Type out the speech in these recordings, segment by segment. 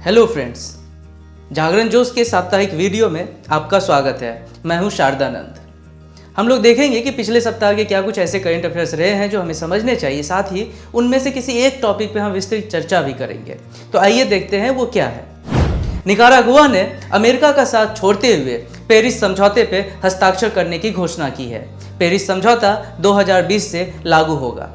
Hello friends, जागरण जोश के साप्ताहिक वीडियो में आपका स्वागत है। मैं हूं शारदानंद। हम लोग देखेंगे कि पिछले सप्ताह के क्या कुछ ऐसे करंट अफेयर्स रहे हैं जो हमें समझने चाहिए, साथ ही उनमें से किसी एक टॉपिक पे हम विस्तृत चर्चा भी करेंगे। तो आइए देखते हैं वो क्या है। निकारागुआ ने अमेरिका का साथ छोड़ते हुए पेरिस समझौते पे हस्ताक्षर करने की घोषणा की है। पेरिस समझौता 2020 से लागू होगा।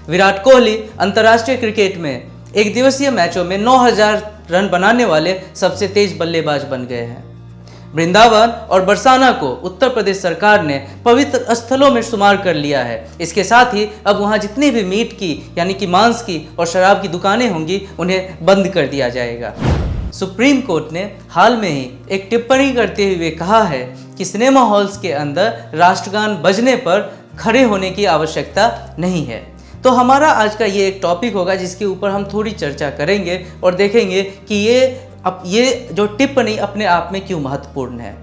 विराट कोहली अंतर्राष्ट्रीय क्रिकेट में एक दिवसीय मैचों में 9000 रन बनाने वाले सबसे तेज बल्लेबाज बन गए हैं। वृंदावन और बरसाना को उत्तर प्रदेश सरकार ने पवित्र स्थलों में शुमार कर लिया है। इसके साथ ही अब वहां जितनी भी मीट की यानी कि मांस की और शराब की दुकानें होंगी उन्हें बंद कर दिया जाएगा। सुप्रीम कोर्ट ने हाल में ही एक टिप्पणी करते हुए कहा है कि सिनेमा हॉल्स के अंदर राष्ट्रगान बजने पर खड़े होने की आवश्यकता नहीं है। तो हमारा आज का ये एक टॉपिक होगा जिसके ऊपर हम थोड़ी चर्चा करेंगे और देखेंगे कि ये जो टिप्पणी अपने आप में क्यों महत्वपूर्ण है।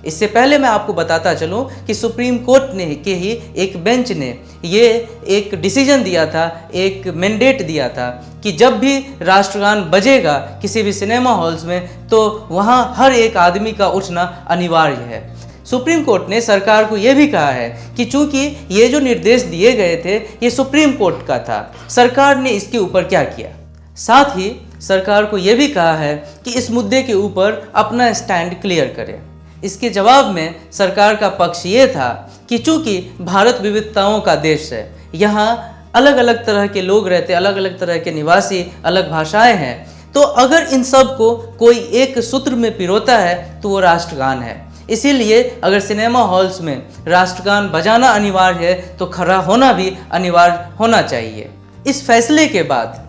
इससे पहले मैं आपको बताता चलूं कि सुप्रीम कोर्ट ने के ही एक बेंच ने ये एक डिसीजन दिया था, एक मैंडेट दिया था कि जब भी राष्ट्रगान बजेगा किसी भी सिनेमा हॉल्स में तो वहाँ हर एक आदमी का उठना अनिवार्य है। सुप्रीम कोर्ट ने सरकार को यह भी कहा है कि चूंकि ये जो निर्देश दिए गए थे ये सुप्रीम कोर्ट का था, सरकार ने इसके ऊपर क्या किया। साथ ही सरकार को यह भी कहा है कि इस मुद्दे के ऊपर अपना स्टैंड क्लियर करे। इसके जवाब में सरकार का पक्ष ये था कि चूंकि भारत विविधताओं का देश है, यहाँ अलग अलग तरह के लोग रहते, अलग अलग तरह के निवासी, अलग भाषाएं हैं, तो अगर इन सब को कोई एक सूत्र में पिरोता है तो वो राष्ट्रगान है। इसीलिए अगर सिनेमा हॉल्स में राष्ट्रगान बजाना अनिवार्य है तो खड़ा होना भी अनिवार्य होना चाहिए। इस फैसले के बाद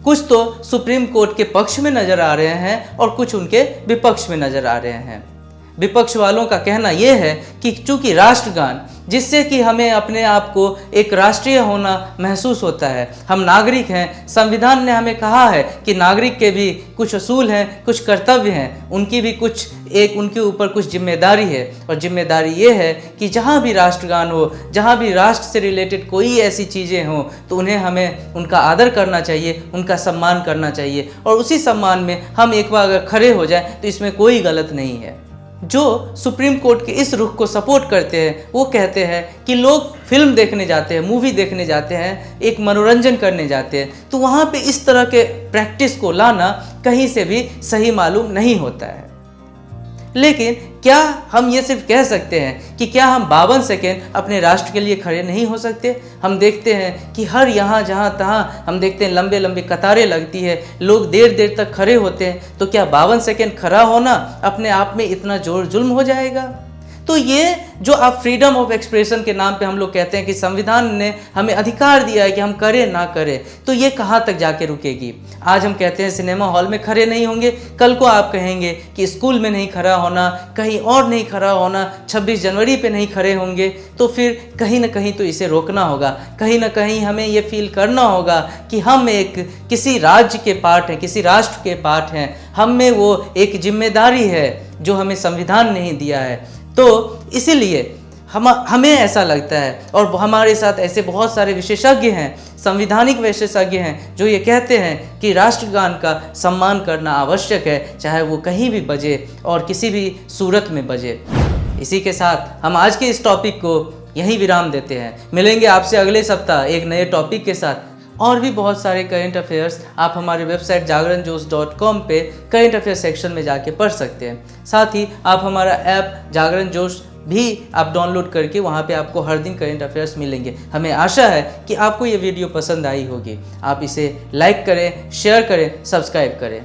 कुछ तो सुप्रीम कोर्ट के पक्ष में नजर आ रहे हैं और कुछ उनके विपक्ष में नजर आ रहे हैं। विपक्ष वालों का कहना यह है कि चूंकि राष्ट्रगान जिससे कि हमें अपने आप को एक राष्ट्रीय होना महसूस होता है, हम नागरिक हैं, संविधान ने हमें कहा है कि नागरिक के भी कुछ असूल हैं, कुछ कर्तव्य हैं, उनकी भी उनके ऊपर कुछ जिम्मेदारी है। और जिम्मेदारी ये है कि जहाँ भी राष्ट्रगान हो, जहाँ भी राष्ट्र से रिलेटेड कोई ऐसी चीज़ें हों तो उन्हें हमें उनका आदर करना चाहिए, उनका सम्मान करना चाहिए। और उसी सम्मान में हम एक बार अगर खड़े हो जाएं तो इसमें कोई गलत नहीं है। जो सुप्रीम कोर्ट के इस रुख को सपोर्ट करते हैं वो कहते हैं कि लोग फिल्म देखने जाते हैं, मूवी देखने जाते हैं, एक मनोरंजन करने जाते हैं, तो वहाँ पे इस तरह के प्रैक्टिस को लाना कहीं से भी सही मालूम नहीं होता है। लेकिन क्या हम ये सिर्फ कह सकते हैं कि क्या हम 52 सेकेंड अपने राष्ट्र के लिए खड़े नहीं हो सकते? हम देखते हैं कि हर यहाँ जहाँ तहाँ हम देखते हैं लंबे लंबे कतारें लगती है, लोग देर देर तक खड़े होते हैं, तो क्या 52 सेकेंड खड़ा होना अपने आप में इतना जोर जुल्म हो जाएगा? तो ये जो आप फ्रीडम ऑफ एक्सप्रेशन के नाम पे हम लोग कहते हैं कि संविधान ने हमें अधिकार दिया है कि हम करें ना करें, तो ये कहाँ तक जाके रुकेगी? आज हम कहते हैं सिनेमा हॉल में खड़े नहीं होंगे, कल को आप कहेंगे कि स्कूल में नहीं खड़ा होना, कहीं और नहीं खड़ा होना, 26 जनवरी पे नहीं खड़े होंगे, तो फिर कहीं ना कहीं तो इसे रोकना होगा। कहीं ना कहीं हमें ये फील करना होगा कि हम एक किसी राज्य के पार्ट हैं, किसी राष्ट्र के पार्ट हैं, हम में वो एक जिम्मेदारी है जो हमें संविधान नहीं दिया है। तो इसीलिए हमें ऐसा लगता है, और हमारे साथ ऐसे बहुत सारे विशेषज्ञ हैं, संवैधानिक विशेषज्ञ हैं, जो ये कहते हैं कि राष्ट्रगान का सम्मान करना आवश्यक है, चाहे वो कहीं भी बजे और किसी भी सूरत में बजे। इसी के साथ हम आज के इस टॉपिक को यहीं विराम देते हैं। मिलेंगे आपसे अगले सप्ताह एक नए टॉपिक के साथ। और भी बहुत सारे करंट अफेयर्स आप हमारे वेबसाइट जागरणजोश.com पे करंट अफेयर सेक्शन में जाके पढ़ सकते हैं। साथ ही आप हमारा ऐप जागरण जोश भी आप डाउनलोड करके वहाँ पे आपको हर दिन करंट अफेयर्स मिलेंगे। हमें आशा है कि आपको ये वीडियो पसंद आई होगी। आप इसे लाइक करें, शेयर करें, सब्सक्राइब करें।